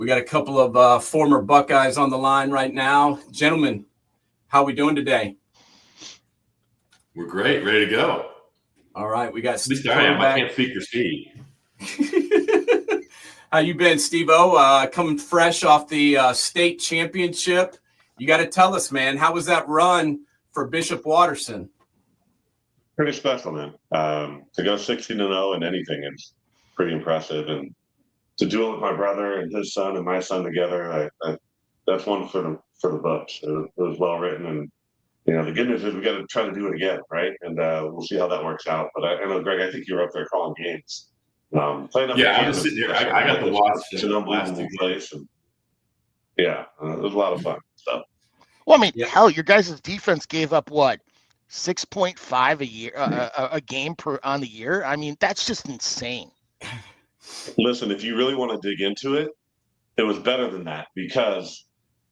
We got a couple of former Buckeyes on the line right now. Gentlemen, how are we doing today? We're great. Ready to go. All right. We got At least I am. I can't speak for Steve. How you been, Steve-O? Coming fresh off the state championship. You got to tell us, man, how was that run for Bishop Watterson? Pretty special, man. To go 16-0 in anything is pretty impressive. And to do it with my brother and his son and my son together, that's one for the books. It was well written, and the good news is we got to try to do it again, right? And we'll see how that works out. But I know, Greg, I think you were up there calling games. Playing up I was sitting here. I got to watch. It's an unbelievable place, and it was a lot of fun stuff. Well, I mean, hell, your guys' defense gave up what, 6.5 a year, a game on the year. I mean, that's just insane. Listen, if you really want to dig into it, it was better than that because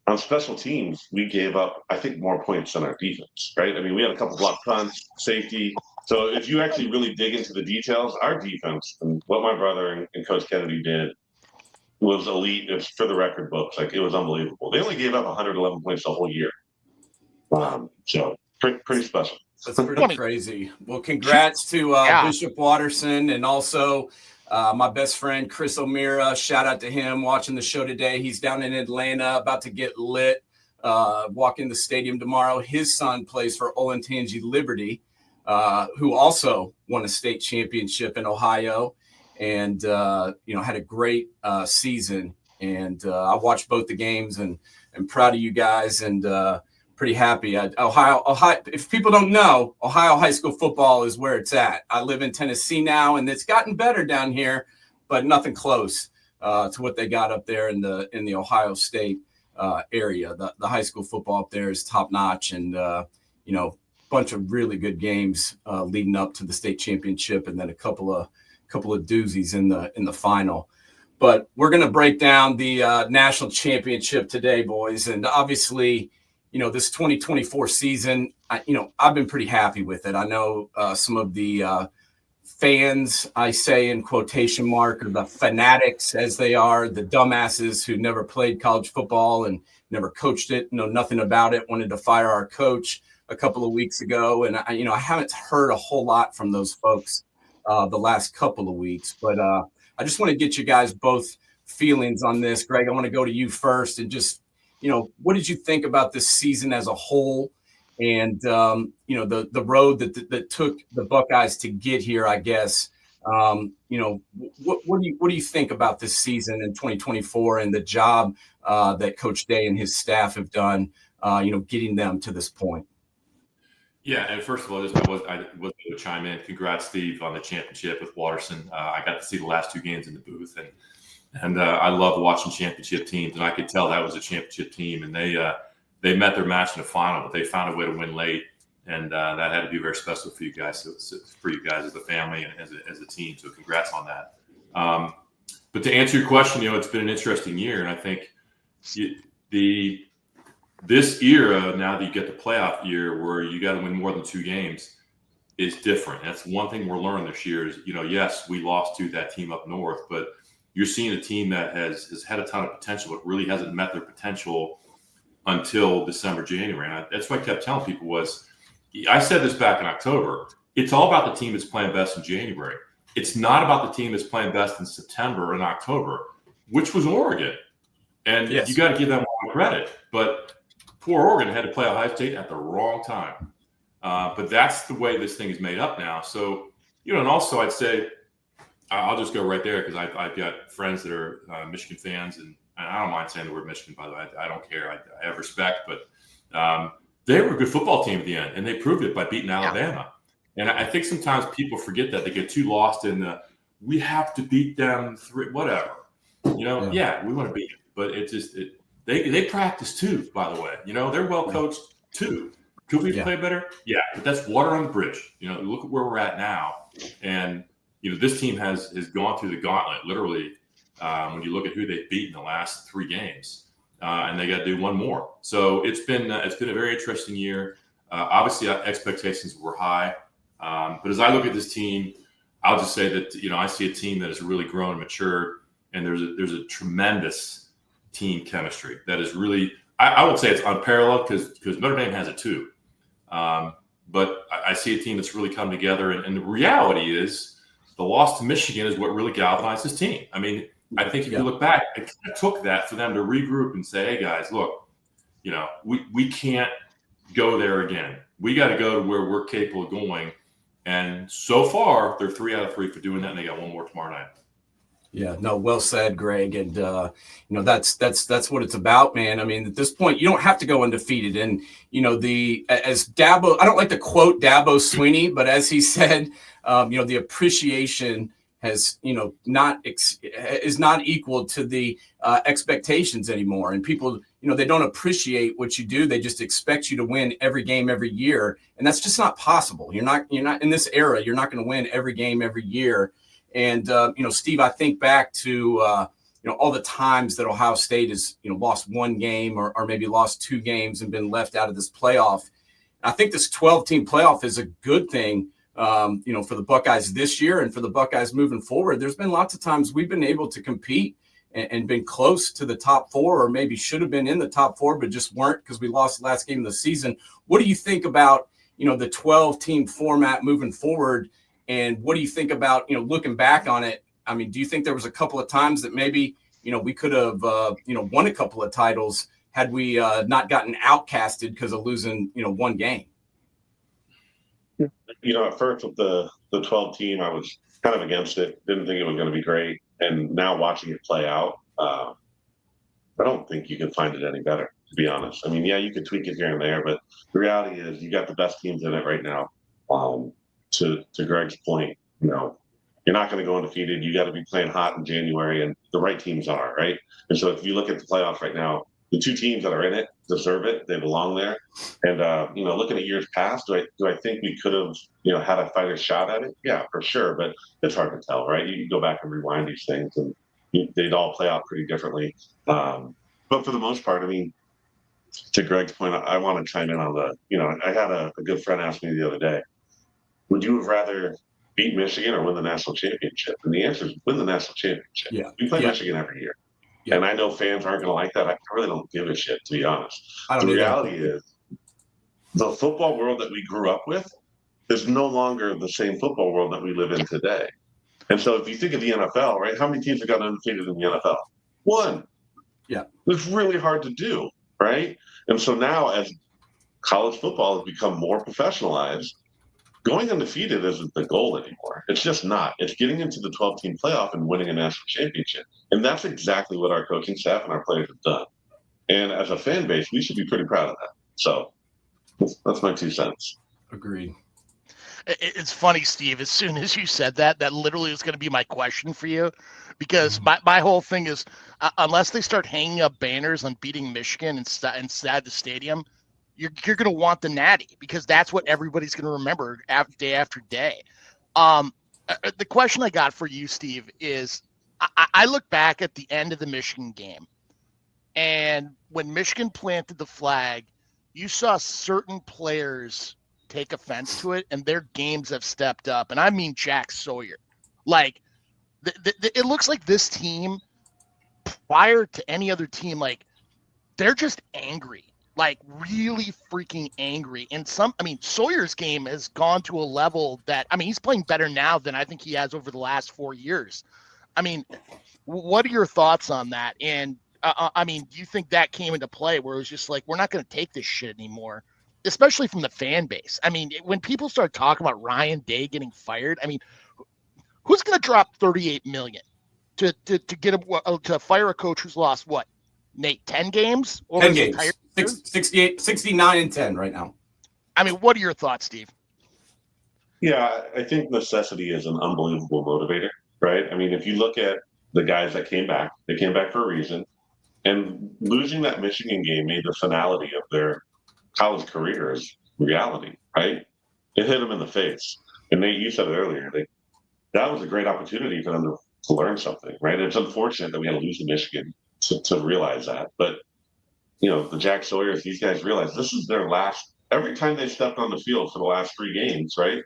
on special teams, we gave up, I think, more points than our defense, right? I mean, we had a couple block punts, safety. So if you actually really dig into the details, our defense and what my brother and Coach Kennedy did was elite. It's for the record books. Like, it was unbelievable. They only gave up 111 points the whole year. So pretty special. That's pretty crazy. Well, congrats to Bishop Watterson and also my best friend, Chris O'Meara. Shout out to him watching the show today. He's down in Atlanta about to get lit, walk in the stadium tomorrow. His son plays for Olentangy Liberty, who also won a state championship in Ohio and, had a great season. And I watched both the games and I'm proud of you guys and pretty happy. Ohio, if people don't know, Ohio high school football is where it's at. I live in Tennessee now, and it's gotten better down here, but nothing close to what they got up there in the Ohio State area. The high school football up there is top notch, and bunch of really good games leading up to the state championship, and then a couple of doozies in the final. But we're gonna break down the national championship today, boys, and obviously, this 2024 season, I've been pretty happy with it. I know some of the fans, I say in quotation mark, or the fanatics as they are, the dumbasses who never played college football and never coached it, know nothing about it, wanted to fire our coach a couple of weeks ago. And I haven't heard a whole lot from those folks the last couple of weeks, but I just want to get you guys both feelings on this. Greg, I want to go to you first and just, what did you think about this season as a whole, and the road that took the Buckeyes to get here? I guess what do you think about this season in 2024 and the job that Coach Day and his staff have done, getting them to this point? Yeah, and first of all, I was to chime in. Congrats, Steve, on the championship with Watterson. I got to see the last two games in the booth, and I love watching championship teams, and I could tell that was a championship team. And they met their match in the final, but they found a way to win late, and that had to be very special for you guys. So for you guys as a family and as a team. So congrats on that. But to answer your question, it's been an interesting year, and I think this era, now that you get the playoff year where you got to win more than 2 games, is different. That's one thing we're learning this year is, yes, we lost to that team up north, but you're seeing a team that has had a ton of potential, but really hasn't met their potential until December, January. And that's what I kept telling people I said this back in October, it's all about the team that's playing best in January. It's not about the team that's playing best in September and October, which was Oregon. And you got to give them all credit. But poor Oregon had to play Ohio State at the wrong time. But that's the way this thing is made up now. So, and also I'd say, I'll just go right there because I've got friends that are Michigan fans, and I don't mind saying the word Michigan, by the way. I don't care. I have respect, but they were a good football team at the end, and they proved it by beating Alabama. And I think sometimes people forget that. They get too lost in we have to beat them, whatever. We want to beat them. But they practice too, by the way. They're well coached too. Could we play better? Yeah, but that's water on the bridge. Look at where we're at now. And this team has gone through the gauntlet, literally, when you look at who they've beaten the last 3 games, and they got to do one more. So it's been a very interesting year. Obviously, expectations were high, but as I look at this team, I'll just say that I see a team that has really grown and matured, and there's a tremendous team chemistry that is really, I would say it's unparalleled because Notre Dame has it too. But I see a team that's really come together. And the reality is the loss to Michigan is what really galvanized this team. I mean, I think if you look back, it took that for them to regroup and say, hey, guys, look, we can't go there again. We got to go to where we're capable of going. And so far, they're 3 out of 3 for doing that, and they got one more tomorrow night. Yeah, no, well said, Greg. And that's what it's about, man. I mean, at this point, you don't have to go undefeated. And as Dabo, I don't like to quote Dabo Swinney, but as he said, the appreciation has is not equal to the expectations anymore. And people, they don't appreciate what you do. They just expect you to win every game every year, and that's just not possible. You're not in this era. You're not going to win every game every year. And, Steve, I think back to, all the times that Ohio State has, lost one game or maybe lost 2 games and been left out of this playoff. I think this 12-team playoff is a good thing, for the Buckeyes this year and for the Buckeyes moving forward. There's been lots of times we've been able to compete and been close to the top 4 or maybe should have been in the top 4, but just weren't because we lost the last game of the season. What do you think about, the 12-team format moving forward? And what do you think about, looking back on it? I mean, do you think there was a couple of times that maybe, we could have, won a couple of titles had we not gotten outcasted because of losing, one game? At first with the 12 team, I was kind of against it. Didn't think it was going to be great. And now watching it play out, I don't think you can find it any better, to be honest. I mean, yeah, you could tweak it here and there, but the reality is you got the best teams in it right now. To Greg's point, you're not going to go undefeated. You got to be playing hot in January, and the right teams are, right? And so if you look at the playoffs right now, the 2 teams that are in it deserve it. They belong there. And, looking at years past, do I think we could have, had a fighter shot at it? Yeah, for sure. But it's hard to tell, right? You go back and rewind these things, and they'd all play out pretty differently. But for the most part, I mean, to Greg's point, I want to chime in on I had a good friend ask me the other day, would you have rather beat Michigan or win the national championship? And the answer is win the national championship. Yeah. We play Michigan every year. Yeah. And I know fans aren't going to like that. I really don't give a shit, to be honest. The reality is the football world that we grew up with is no longer the same football world that we live in today. And so if you think of the NFL, right, how many teams have gotten undefeated in the NFL? 1. Yeah. It's really hard to do, right? And so now as college football has become more professionalized, going undefeated isn't the goal anymore. It's just not. It's getting into the 12-team playoff and winning a national championship. And that's exactly what our coaching staff and our players have done. And as a fan base, we should be pretty proud of that. So that's my 2 cents. Agreed. It's funny, Steve, as soon as you said that literally was going to be my question for you, because my whole thing is unless they start hanging up banners on beating Michigan inside the stadium, you're going to want the natty because that's what everybody's going to remember day after day. The question I got for you, Steve, is I look back at the end of the Michigan game, and when Michigan planted the flag, you saw certain players take offense to it, and their games have stepped up. And I mean Jack Sawyer. Like, it looks like this team, prior to any other team, like, they're just angry. Like, really freaking angry. And Sawyer's game has gone to a level that, he's playing better now than I think he has over the last 4 years. What are your thoughts on that? And, do you think that came into play where it was just like, we're not going to take this shit anymore, especially from the fan base? When people start talking about Ryan Day getting fired, who's going to drop $38 million to get to fire a coach who's lost what? Nate, 10 games? 10 games. 69 and 10 right now. What are your thoughts, Steve? Yeah, I think necessity is an unbelievable motivator, right? If you look at the guys that came back, they came back for a reason. And losing that Michigan game made the finality of their college careers reality, right? It hit them in the face. And Nate, you said it earlier, that was a great opportunity for them to learn something, right? It's unfortunate that we had to lose to Michigan to realize that. But, the Jack Sawyers, these guys realize this is their last, every time they stepped on the field for the last 3 games, right?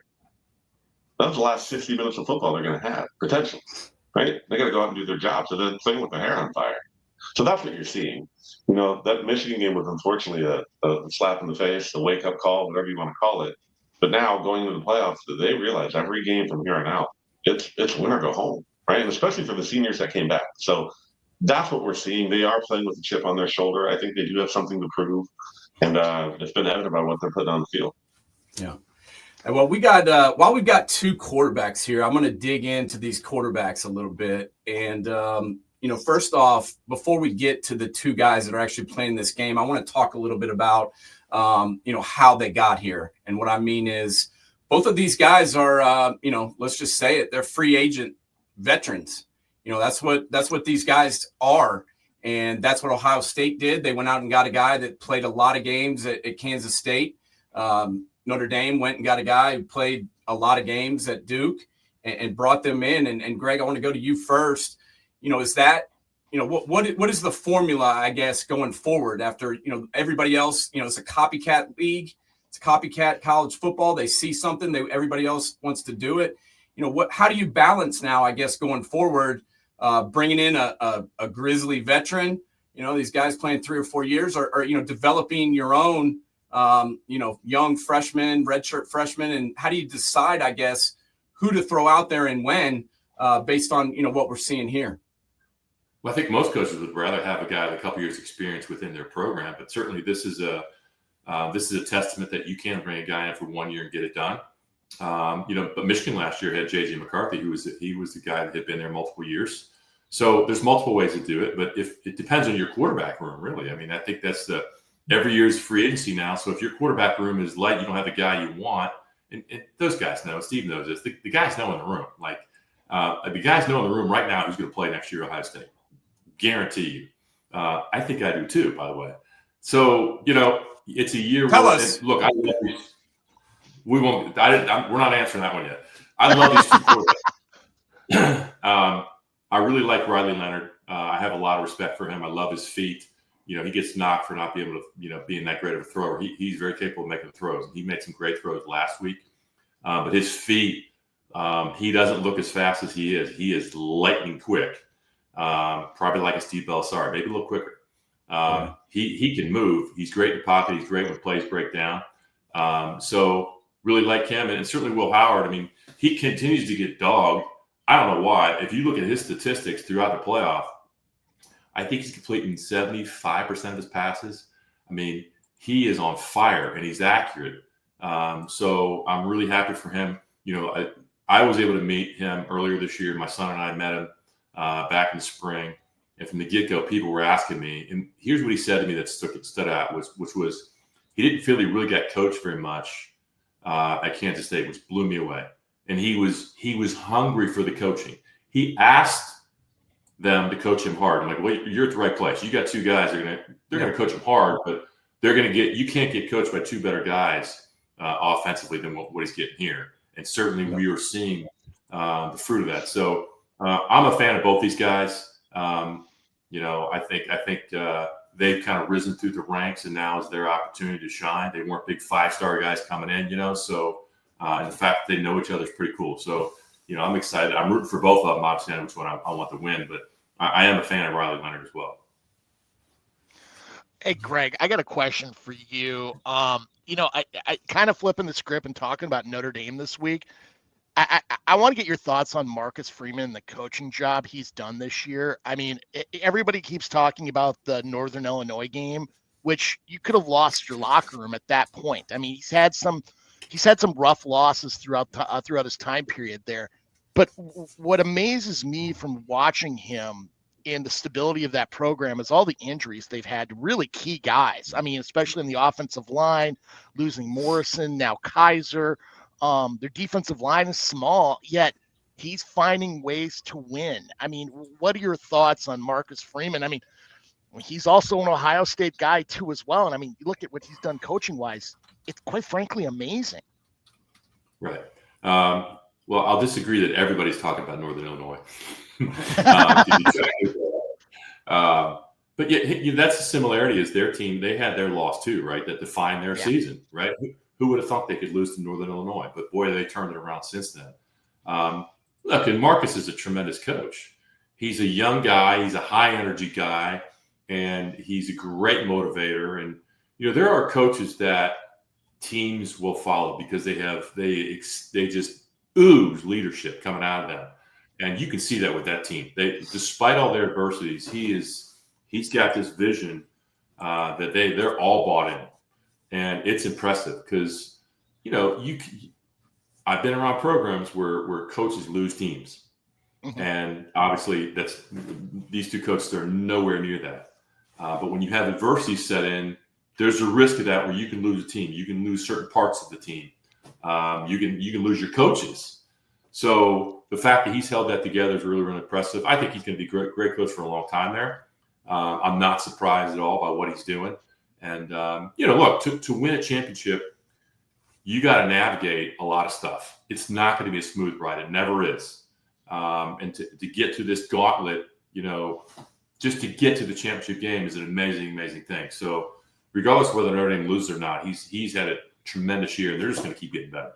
That was the last 60 minutes of football they're going to have, potentially, right? They got to go out and do their jobs and then playing with their hair on fire. So that's what you're seeing. You know, that Michigan game was unfortunately a slap in the face, a wake up call, whatever you want to call it. But now going into the playoffs, they realize every game from here on out, it's win or go home, right? And especially for the seniors that came back. So that's what we're seeing. They are playing with a chip on their shoulder. I think they do have something to prove, and it's been evident by what they're putting on the field. Yeah. Well, we got while we've got two quarterbacks here, I'm going to dig into these quarterbacks a little bit. And first off, before we get to the two guys that are actually playing this game, I want to talk a little bit about how they got here. And what I mean is, both of these guys are let's just say it, they're free agent veterans. That's what these guys are. And that's what Ohio State did. They went out and got a guy that played a lot of games at Kansas State. Notre Dame went and got a guy who played a lot of games at Duke and brought them in. And Greg, I want to go to you first. Is that, what is the formula, I guess, going forward after, everybody else, it's a copycat league. It's copycat college football. They see something, everybody else wants to do it. How do you balance now, I guess, going forward, bringing in a Grizzly veteran, these guys playing 3 or 4 years, or developing your own, young freshmen, redshirt freshmen, and how do you decide, I guess, who to throw out there and when, based on, what we're seeing here? Well, I think most coaches would rather have a guy with a couple years experience within their program, but certainly this is a testament that you can bring a guy in for 1 year and get it done. But Michigan last year had J.J. McCarthy, he was the guy that had been there multiple years. So there's multiple ways to do it, but if it depends on your quarterback room, really. I mean, I think that's every year's free agency now. So if your quarterback room is light, you don't have the guy you want. And those guys know. Steve knows this. The guys know in the room. Like the guys know in the room right now who's going to play next year at Ohio State. Guarantee you. I think I do too, by the way. So it's a year. Tell us. Look, I love these. We won't. We're not answering that one yet. I love these two quarterbacks. I really like Riley Leonard. I have a lot of respect for him. I love his feet. He gets knocked for not being able to, being that great of a thrower. He's very capable of making throws. He made some great throws last week. But his feet, he doesn't look as fast as he is. He is lightning quick. Probably like a Steve Bellisari, maybe a little quicker. He can move. He's great in the pocket. He's great when plays break down. So really like him. And certainly Will Howard. I mean, he continues to get dogged. I don't know why. If you look at his statistics throughout the playoff, I think he's completing 75% of his passes. I mean, he is on fire and he's accurate. So I'm really happy for him. I was able to meet him earlier this year. My son and I met him back in the spring. And from the get-go, people were asking me. And here's what he said to me that stood out, which was he didn't feel he really got coached very much at Kansas State, which blew me away. And he was hungry for the coaching. He asked them to coach him hard. I'm like, well, you're at the right place. You got two guys. They're gonna coach him hard, but you can't get coached by two better guys offensively than what he's getting here. And certainly we are seeing the fruit of that. So I'm a fan of both these guys. I think they've kind of risen through the ranks, and now is their opportunity to shine. They weren't big 5-star guys coming in, so and the fact that they know each other is pretty cool. So, I'm excited. I'm rooting for both of them. Obviously, I know which one I want to win, but I am a fan of Riley Leonard as well. Hey, Greg, I got a question for you. I kind of flipping the script and talking about Notre Dame this week. I want to get your thoughts on Marcus Freeman and the coaching job he's done this year. I mean, everybody keeps talking about the Northern Illinois game, which you could have lost your locker room at that point. I mean, he's had some rough losses throughout his time period there. But what amazes me from watching him and the stability of that program is all the injuries they've had to really key guys. I mean, especially in the offensive line, losing Morrison, now Kaiser. Their defensive line is small, yet he's finding ways to win. I mean, what are your thoughts on Marcus Freeman? I mean, he's also an Ohio State guy too as well. And I mean, you look at what he's done coaching-wise, it's quite frankly amazing. Right. Well, I'll disagree that everybody's talking about Northern Illinois. But yeah, that's the similarity is their team. They had their loss too, right? That defined their season, right? Who would have thought they could lose to Northern Illinois? But boy, they turned it around since then. Look, and Marcus is a tremendous coach. He's a young guy. He's a high energy guy. and he's a great motivator. And there are coaches that teams will follow because they just ooze leadership coming out of them, and you can see that with that team. Despite all their adversities, he's got this vision that they're all bought in, and it's impressive because I've been around programs where coaches lose teams. And obviously, these two coaches are nowhere near that. But when you have adversity set in, there's a risk of that where you can lose a team. You can lose certain parts of the team. You can lose your coaches. So the fact that he's held that together is really, really impressive. I think he's going to be a great coach for a long time there. I'm not surprised at all by what he's doing. And, look, to win a championship, you got to navigate a lot of stuff. It's not going to be a smooth ride. It never is. And to get to this gauntlet, just to get to the championship game is an amazing, amazing thing. So regardless of whether Notre Dame loses or not, he's had a tremendous year, and they're just going to keep getting better.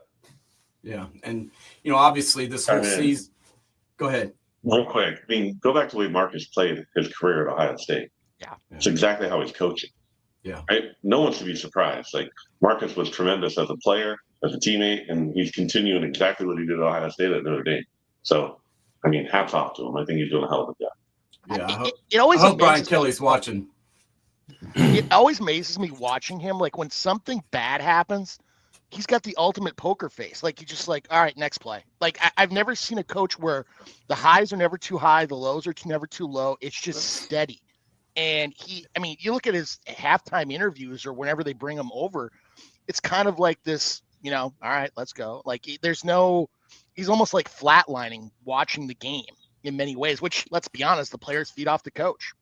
Yeah. And, obviously this whole season – go ahead. Real quick. Go back to the way Marcus played his career at Ohio State. Yeah. It's exactly how he's coaching. Yeah. Right? No one should be surprised. Marcus was tremendous as a player, as a teammate, and he's continuing exactly what he did at Ohio State at Notre Dame. So, hats off to him. I think he's doing a hell of a job. Yeah, I hope Brian Kelly's watching. It always amazes me watching him. When something bad happens, he's got the ultimate poker face. You just all right, next play. I've never seen a coach where the highs are never too high, the lows are never too low. It's just steady. And you look at his halftime interviews or whenever they bring him over, it's kind of like this, all right, let's go. He's almost like flatlining watching the game in many ways, which, let's be honest, the players feed off the coach.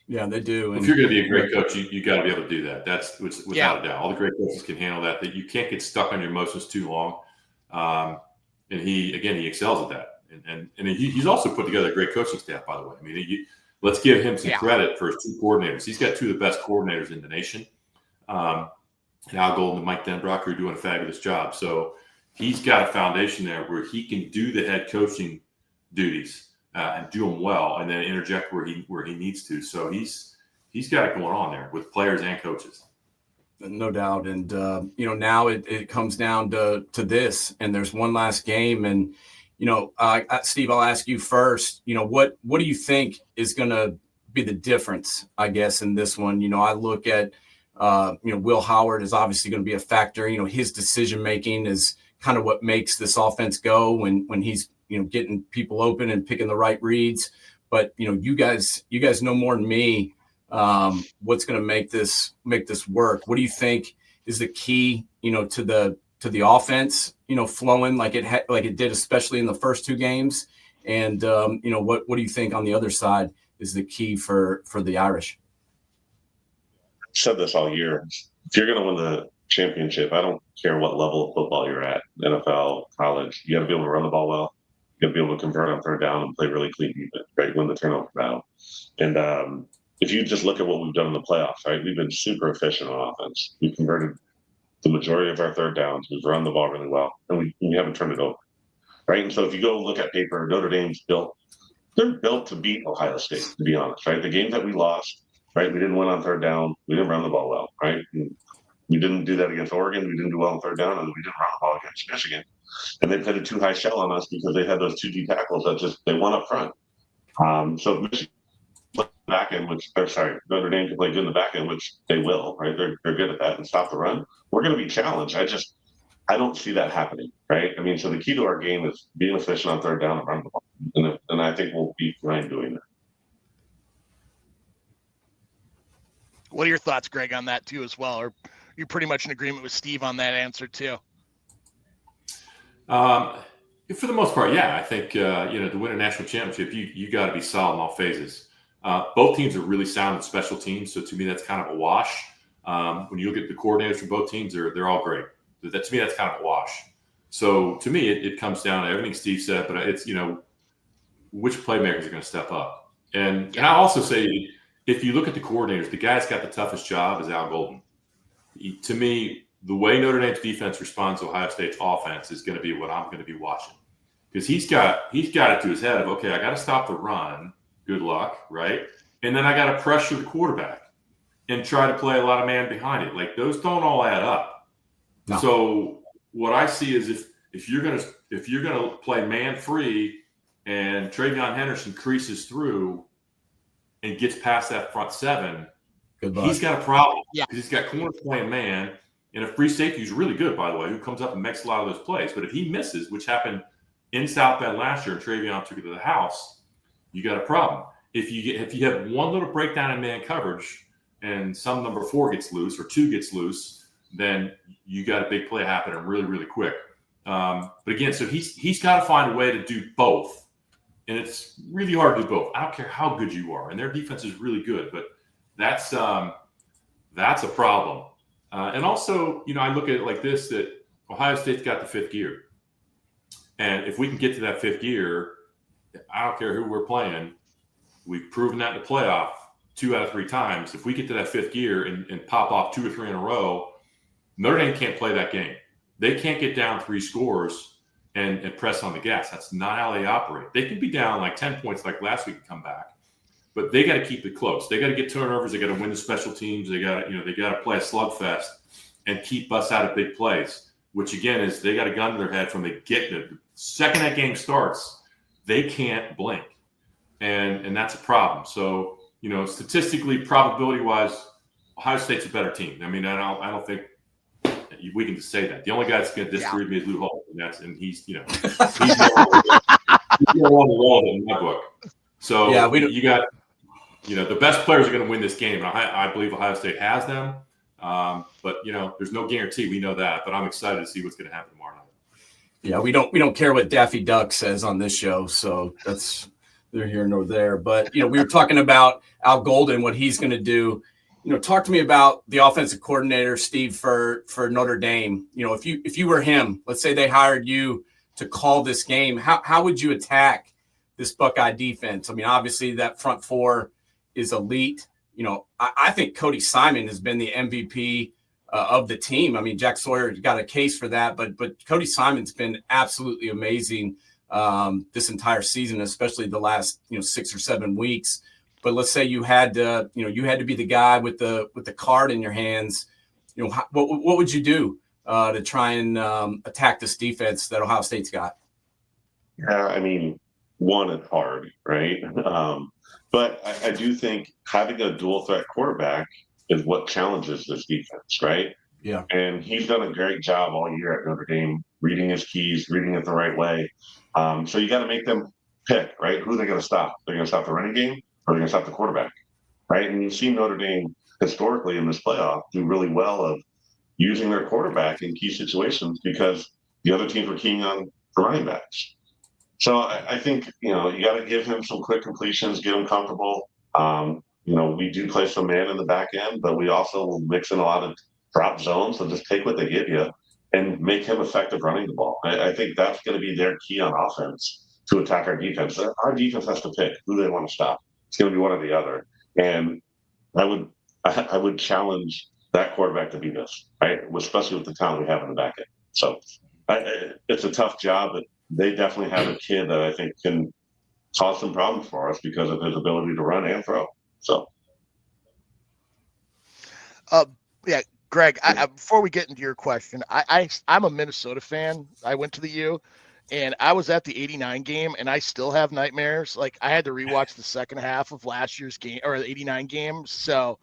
Yeah, they do. If you're going to be a great coach, you got to be able to do that. That's without a doubt. All the great coaches can handle that. That you can't get stuck on your emotions too long. And he excels at that. And he's also put together a great coaching staff, by the way. Let's give him some credit for his two coordinators. He's got two of the best coordinators in the nation. Al Golden and Mike Denbrock are doing a fabulous job. So he's got a foundation there where he can do the head coaching duties and do them well, and then interject where he needs to. So he's got it going on there with players and coaches. No doubt. And now it comes down to this, and there's one last game. And Steve, I'll ask you first. What do you think is going to be the difference, I guess, in this one? I look at Will Howard is obviously going to be a factor. His decision making is kind of what makes this offense go when he's getting people open and picking the right reads. But you guys know more than me what's going to make this work. What do you think is the key to the offense flowing like it did, especially in the first two games? And what do you think on the other side is the key for the Irish? I've said this all year. If you're going to win the championship, I don't care what level of football you're at, NFL, college, you got to be able to run the ball well. You got to be able to convert on third down and play really clean defense, right? Win the turnover battle. And if you just look at what we've done in the playoffs, right? We've been super efficient on offense. We've converted the majority of our third downs. We've run the ball really well, and we haven't turned it over, right? And so if you go look at paper, Notre Dame's they're built to beat Ohio State, to be honest, right? The games that we lost, right? We didn't win on third down. We didn't run the ball well, right? And we didn't do that against Oregon. We didn't do well on third down, and we didn't run the ball against Michigan. And they played a too high shell on us because they had those two D tackles that they won up front. So Michigan back end, Notre Dame can play good in the back end, which they will, right? They're good at that and stop the run. We're going to be challenged. I don't see that happening, right? So the key to our game is being efficient on third down and run the ball, and I think we'll be fine doing that. What are your thoughts, Greg, on that too, as well? Or are you pretty much in agreement with Steve on that answer too? For the most part, yeah. I think to win a national championship, you got to be solid in all phases. Both teams are really sound in special teams, so to me, that's kind of a wash. When you look at the coordinators for both teams, they're all great. To me, that's kind of a wash. So to me, it comes down to everything Steve said, but it's which playmakers are going to step up. And I also say, if you look at the coordinators, the guy's got the toughest job is Al Golden. To me, the way Notre Dame's defense responds to Ohio State's offense is going to be what I'm going to be watching, because he's got it to his head of, okay, I got to stop the run. Good luck, right? and then I got to pressure the quarterback and try to play a lot of man behind it. Like those don't all add up. No. So what I see is if you're gonna play man free and Travion Henderson creases through and gets past that front seven, he's got a problem. Yeah, because he's got corners playing man, and a free safety who's really good, by the way, who comes up and makes a lot of those plays. But if he misses, which happened in South Bend last year, and Travion took it to the house, you got a problem. If you have one little breakdown in man coverage and some number 4 gets loose or 2 gets loose, then you got a big play happening really, really quick. But again, so he's got to find a way to do both, and it's really hard to do both. I don't care how good you are, and their defense is really good, but that's a problem. And also, I look at it like this: that Ohio State's got the 5th gear, and if we can get to that 5th gear, I don't care who we're playing. We've proven that in the playoff 2 out of 3 times. If we get to that 5th gear and pop off 2 or 3 in a row, Notre Dame can't play that game. They can't get down 3 scores and press on the gas. That's not how they operate. They can be down like 10 points like last week and come back, but they got to keep it close. They got to get turnovers. They got to win the special teams. They got to play a slugfest and keep us out of big plays, which again is they got a gun to their head from the get-go. The second that game starts, they can't blink. And that's a problem. So, statistically, probability-wise, Ohio State's a better team. I mean, I don't think we can just say that. The only guy that's going to disagree with me is Lou Hall, and he's more on the wall in my book. So you got, the best players are going to win this game, and I believe Ohio State has them. But there's no guarantee. We know that, but I'm excited to see what's going to happen tomorrow night. Yeah, we don't care what Daffy Duck says on this show, so that's neither here nor there. But we were talking about Al Golden, what he's going to do. Talk to me about the offensive coordinator, Steve, for Notre Dame. If you were him, let's say they hired you to call this game, how would you attack this Buckeye defense? I mean, obviously that front 4 is elite. I think Cody Simon has been the MVP of the team. I mean, Jack Sawyer got a case for that, but Cody Simon's been absolutely amazing this entire season, especially the last 6 or 7 weeks. But let's say you had to be the guy with the card in your hands. What would you do to try and attack this defense that Ohio State's got? Yeah, I mean, one, it's hard, right? But I do think having a dual threat quarterback is what challenges this defense, right? Yeah. And he's done a great job all year at Notre Dame, reading his keys, reading it the right way. So you got to make them pick, right? Who they're going to stop. They're going to stop the running game, or they're going to stop the quarterback, right? And you've seen Notre Dame historically in this playoff do really well of using their quarterback in key situations because the other teams were keying on the running backs. So I think, you got to give him some quick completions, get him comfortable. We do play some man in the back end, but we also will mix in a lot of drop zones. So just take what they give you and make him effective running the ball. I think that's going to be their key on offense to attack our defense. Our defense has to pick who they want to stop. It's going to be one or the other. And I would challenge that quarterback to be this, right? Especially with the talent we have in the back end. So it's a tough job, but they definitely have a kid that I think can cause some problems for us because of his ability to run and throw. So, Greg, before we get into your question, I'm a Minnesota fan. I went to the U, and I was at the 89 game, and I still have nightmares. Like, I had to rewatch the second half of last year's game, or the 89 game. So,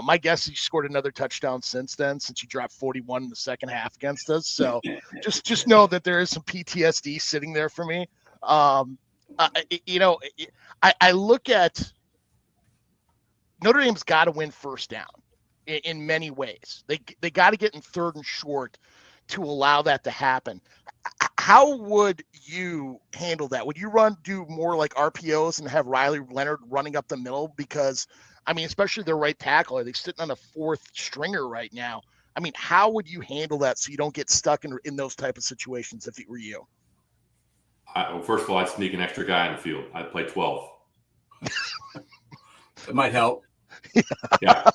my guess is he scored another touchdown since then, since he dropped 41 in the second half against us. So just know that there is some PTSD sitting there for me. I look at Notre Dame's got to win first down in many ways. They got to get in 3rd and short to allow that to happen. How would you handle that? Would you do more like RPOs and have Riley Leonard running up the middle? Because, I mean, especially their right tackle, are they sitting on a 4th stringer right now? I mean, how would you handle that so you don't get stuck in those type of situations if it were you? Well, first of all, I'd sneak an extra guy in the field. I'd play 12. It might help. Yeah.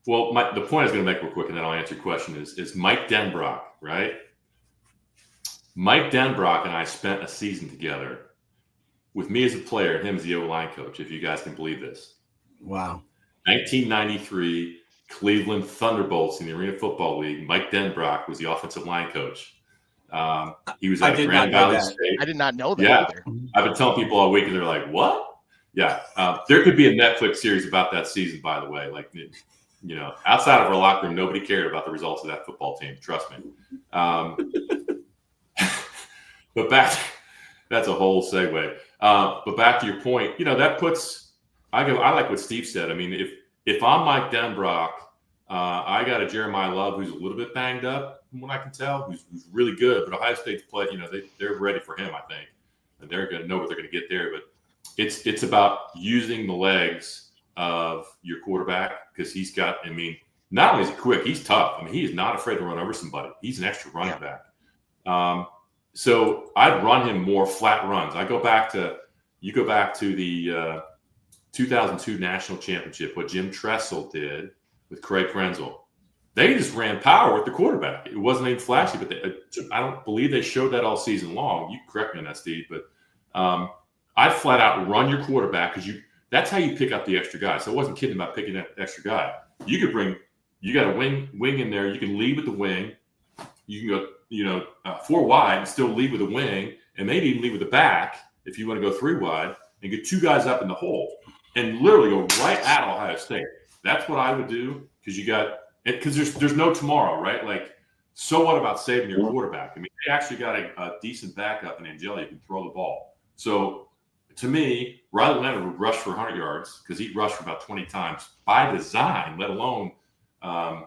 Well, the point I was going to make real quick, and then I'll answer your question, is Mike Denbrock, right? Mike Denbrock and I spent a season together with me as a player and him as the O-line coach, if you guys can believe this. Wow. 1993 Cleveland Thunderbolts in the Arena Football League. Mike Denbrock was the offensive line coach. He was at Grand Valley State. I did not know that either. I've been telling people all week, and they're like, what? Yeah. There could be a Netflix series about that season, by the way. Like, you know, outside of our locker room, nobody cared about the results of that football team. Trust me. But that's a whole segue. But back to your point, you know, that puts, I like what Steve said. I mean, if I'm Mike Denbrock, I got a Jeremiah Love who's a little bit banged up, from what I can tell, who's really good. But Ohio State's play, you know, they're ready for him, I think. And they're going to know what they're going to get there. But it's about using the legs of your quarterback, because he's got, I mean, not only is he quick, he's tough. I mean, he is not afraid to run over somebody. He's an extra running back. So I'd run him more flat runs. You go back to the 2002 national championship, what Jim Tressel did with Craig Krenzel. They just ran power with the quarterback. It wasn't even flashy, but I don't believe they showed that all season long. You correct me on that, Steve, but I'd flat out run your quarterback, because that's how you pick up the extra guy. So I wasn't kidding about picking that extra guy. You got a wing in there. You can lead with the wing. You can go, 4 wide and still lead with a wing, and maybe even lead with the back if you want to go 3 wide and get 2 guys up in the hole and literally go right at Ohio State. That's what I would do, because there's no tomorrow, right? Like, so what about saving your quarterback? I mean, they actually got a decent backup in Angeli who can throw the ball. So to me, Riley Leonard would rush for 100 yards, because he rushed for about 20 times by design, let alone on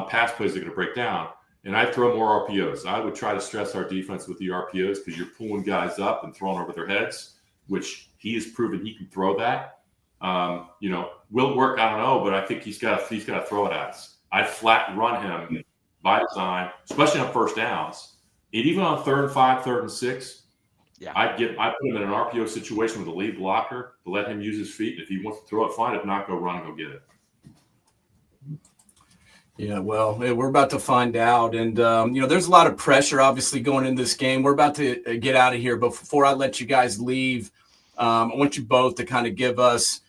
pass plays that are going to break down. And I'd throw more RPOs. I would try to stress our defense with the RPOs, because you're pulling guys up and throwing over their heads, which he has proven he can throw that. Will it work? I don't know, but I think he's got to throw it at us. I'd flat run him by design, especially on first downs. And even on 3rd and 5, 3rd and 6, I'd put him in an RPO situation with a lead blocker to let him use his feet. And if he wants to throw it, fine. If not, go run and go get it. Yeah, well, we're about to find out. And, there's a lot of pressure, obviously, going into this game. We're about to get out of here. But before I let you guys leave, I want you both to kind of give us,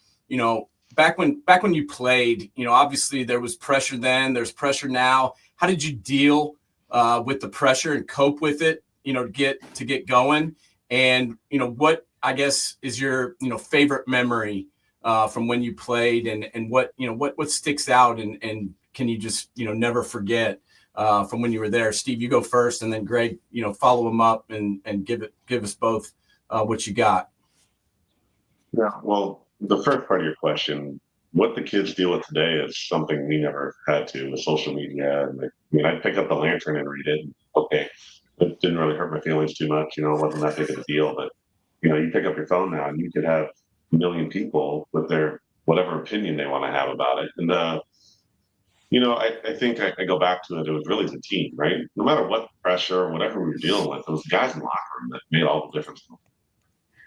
back when you played, obviously there was pressure then, there's pressure now. How did you deal with the pressure and cope with it, to get going? And, what, I guess, is your, favorite memory from when you played, and what sticks out and can you just, never forget from when you were there? Steve, you go first, and then Greg, follow him up and give us both what you got. Yeah, well, the first part of your question, what the kids deal with today is something we never had to with social media. And I'd pick up the lantern and read it. Okay, it didn't really hurt my feelings too much. It wasn't that big of a deal. But, you pick up your phone now and you could have a million people with their whatever opinion they want to have about it. And, I think I go back to it. It was really the team, right? No matter what pressure or whatever we were dealing with, it was the guys in the locker room that made all the difference,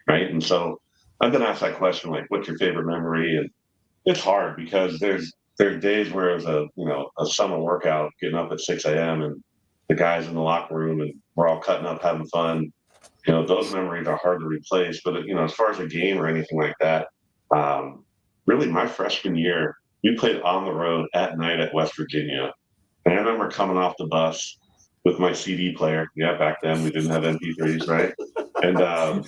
right? And so I've been asked that question, like, what's your favorite memory? And it's hard, because there are days where it's a summer workout, getting up at 6 a.m. and the guys in the locker room and we're all cutting up, having fun. Those memories are hard to replace. But, as far as a game or anything like that, really my freshman year, we played on the road at night at West Virginia. And I remember coming off the bus with my CD player. Yeah, back then we didn't have MP3s, right? And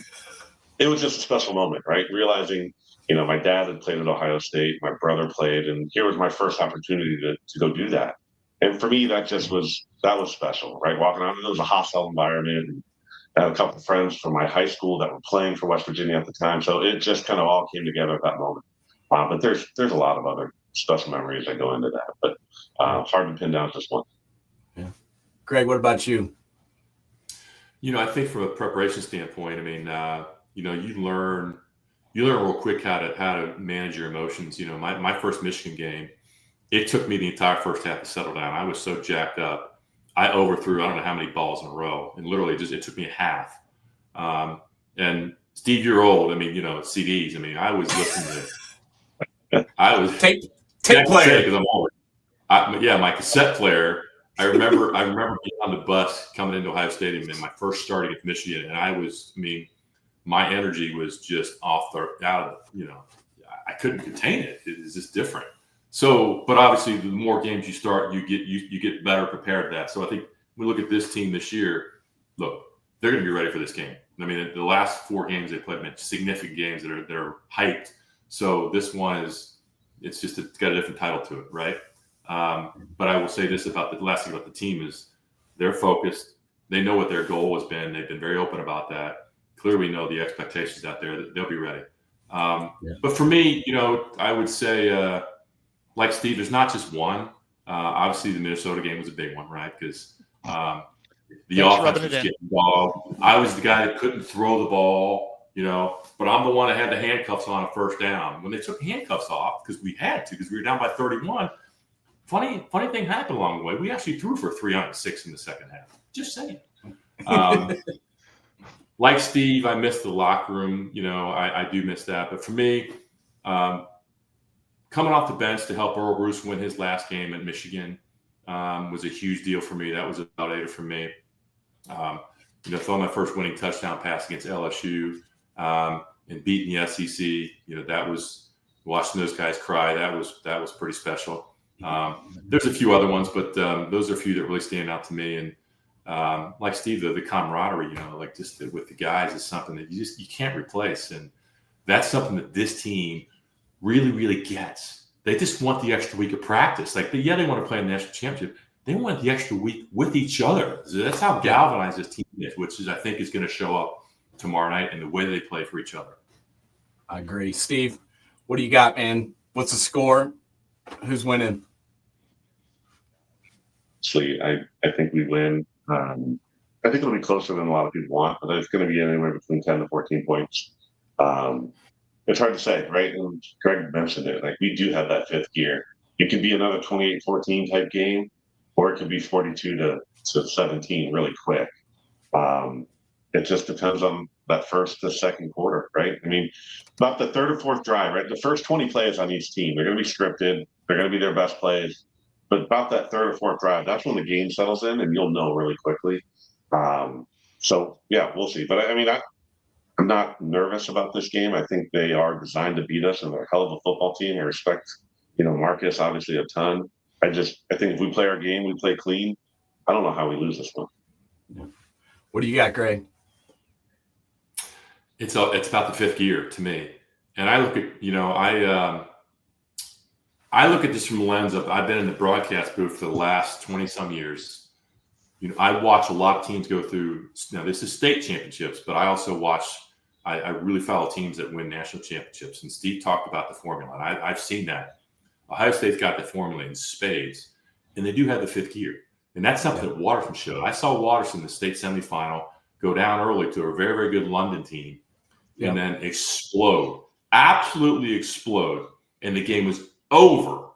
it was just a special moment, right? Realizing, my dad had played at Ohio State, my brother played, and here was my first opportunity to go do that. And for me, that was special, right? Walking out, it was a hostile environment. And I had a couple of friends from my high school that were playing for West Virginia at the time. So it just kind of all came together at that moment. But there's a lot of other special memories that go into that, but hard to pin down just one. Yeah. Greg, what about you? I think from a preparation standpoint, you learn real quick how to manage your emotions. My first Michigan game, it took me the entire first half to settle down. I was so jacked up. I overthrew, I don't know how many balls in a row, and literally it took me a half. And Steve, you're old. CDs. I was listening to, I was tape player. Because I'm old. My cassette player. I remember being on the bus coming into Ohio Stadium in my first start against Michigan, and my energy was just I couldn't contain it. It is just different. So, but obviously, the more games you start, you get better prepared for that. So I think we look at this team this year. Look, they're going to be ready for this game. I mean, the last 4 games they played, significant games that are hyped. So this one it's got a different title to it, right? But I will say this about the last thing about the team is they're focused. They know what their goal has been. They've been very open about that. Clearly know the expectations out there that they'll be ready. But for me, I would say, like Steve, there's not just one. Obviously, the Minnesota game was a big one, right? Because the offense was getting involved. I was the guy that couldn't throw the ball, but I'm the one that had the handcuffs on a first down. When they took handcuffs off, because we had to, because we were down by 31, funny thing happened along the way. We actually threw for 306 in the second half. Just saying. Like Steve, I missed the locker room. I do miss that. But for me, coming off the bench to help Earl Bruce win his last game at Michigan was a huge deal for me. That was a validator for me. Throwing my first winning touchdown pass against LSU and beating the SEC. That was watching those guys cry. That was pretty special. There's a few other ones, but those are a few that really stand out to me. And like Steve, the camaraderie, like just with the guys is something that you can't replace. And that's something that this team really, really gets. They just want the extra week of practice. Like, they want to play in the national championship. They want the extra week with each other. So that's how galvanized this team is, which I think is going to show up tomorrow night in the way they play for each other. I agree. Steve, what do you got, man? What's the score? Who's winning? So I think we win. I think it'll be closer than a lot of people want, but it's going to be anywhere between 10 to 14 points. It's hard to say, right? And Greg mentioned it. Like, we do have that fifth gear. It could be another 28-14 type game, or it could be 42 to 17 really quick. It just depends on that first to second quarter, right? I mean, about the third or fourth drive, right? The first 20 plays on each team, they're going to be scripted. They're going to be their best plays. But about that third or fourth drive, that's when the game settles in, and you'll know really quickly. So, yeah, we'll see. But, I mean, I'm not nervous about this game. I think they are designed to beat us, and they're a hell of a football team. I respect, Marcus obviously a ton. I think if we play our game, we play clean. I don't know how we lose this one. What do you got, Greg? It's about the fifth gear to me, and I look at I look at this from the lens of I've been in the broadcast booth for the last 20 some years. I watch a lot of teams go through. Now, this is state championships, but I also watch. I really follow teams that win national championships. And Steve talked about the formula, and I've seen that. Ohio State's got the formula in spades, and they do have the fifth gear. And that's something that Watterson showed. I saw Watterson in the state semifinal go down early to a very, very good London team, and then explode, absolutely explode, and the game was over.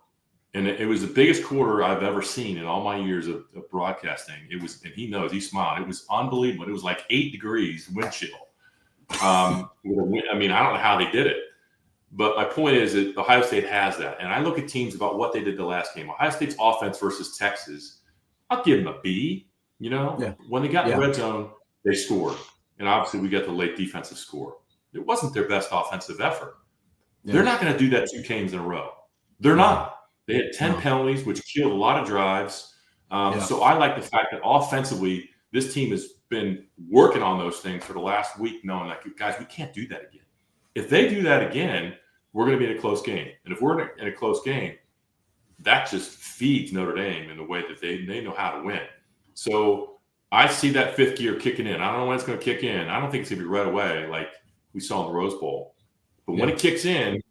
And it was the biggest quarter I've ever seen in all my years of broadcasting. It was, and he knows, he smiled. It was unbelievable. It was like 8 degrees wind chill. I mean, I don't know how they did it, but my point is that Ohio State has that. And I look at teams about what they did the last game. Ohio State's offense versus Texas, I'll give them a B. When they got in the red zone, they scored. And obviously we got the late defensive score. It wasn't their best offensive effort. They're not going to do that 2 games in a row. They're not. They had 10 penalties, which killed a lot of drives. So I like the fact that offensively, this team has been working on those things for the last week, knowing like, guys, we can't do that again. If they do that again, we're going to be in a close game. And if we're in a close game, that just feeds Notre Dame in the way that they know how to win. So I see that fifth gear kicking in. I don't know when it's going to kick in. I don't think it's going to be right away like we saw in the Rose Bowl. But when it kicks in,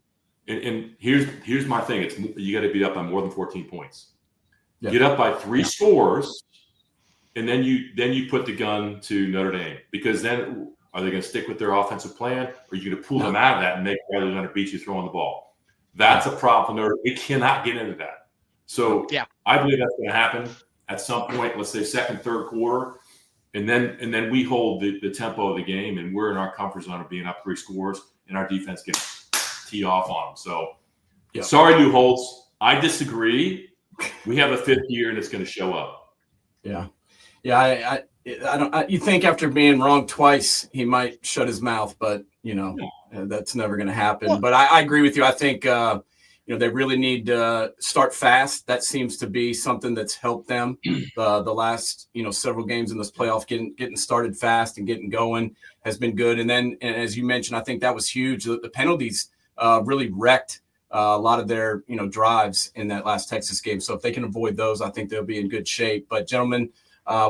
and here's my thing. You got to be up by more than 14 points. Get up by 3 scores, and then you put the gun to Notre Dame, because then are they going to stick with their offensive plan, or are you going to pull them out of that and make rather than beat you throwing the ball? That's a problem for Notre Dame. We cannot get into that. So I believe that's going to happen at some point. Let's say second, third quarter, and then we hold the tempo of the game, and we're in our comfort zone of being up 3 scores, and our defense gets tee off on them. So sorry, Lou Holtz. I disagree. We have a fifth gear, and it's going to show up. Yeah. You think after being wrong twice, he might shut his mouth, but that's never going to happen. Well, but I agree with you. I think they really need to start fast. That seems to be something that's helped them the last several games in this playoff. Getting started fast and getting going has been good. And then, and as you mentioned, I think that was huge. The penalties really wrecked a lot of their drives in that last Texas game. So if they can avoid those, I think they'll be in good shape. But gentlemen,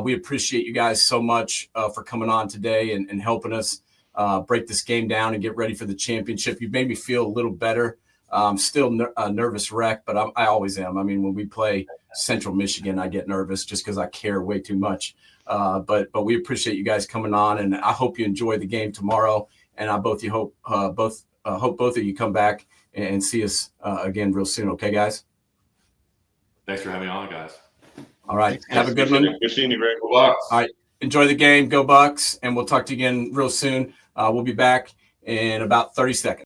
we appreciate you guys so much for coming on today and helping us break this game down and get ready for the championship. You made me feel a little better. I'm still a nervous wreck, but I always am. I mean, when we play Central Michigan, I get nervous just because I care way too much. But we appreciate you guys coming on, and I hope you enjoy the game tomorrow. And I hope both of you come back and see us again real soon. Okay, guys? Thanks for having me on, guys. All right. Have a good one. Good seeing you, Greg. Go Bucks. All right. Enjoy the game. Go Bucks. And we'll talk to you again real soon. We'll be back in about 30 seconds.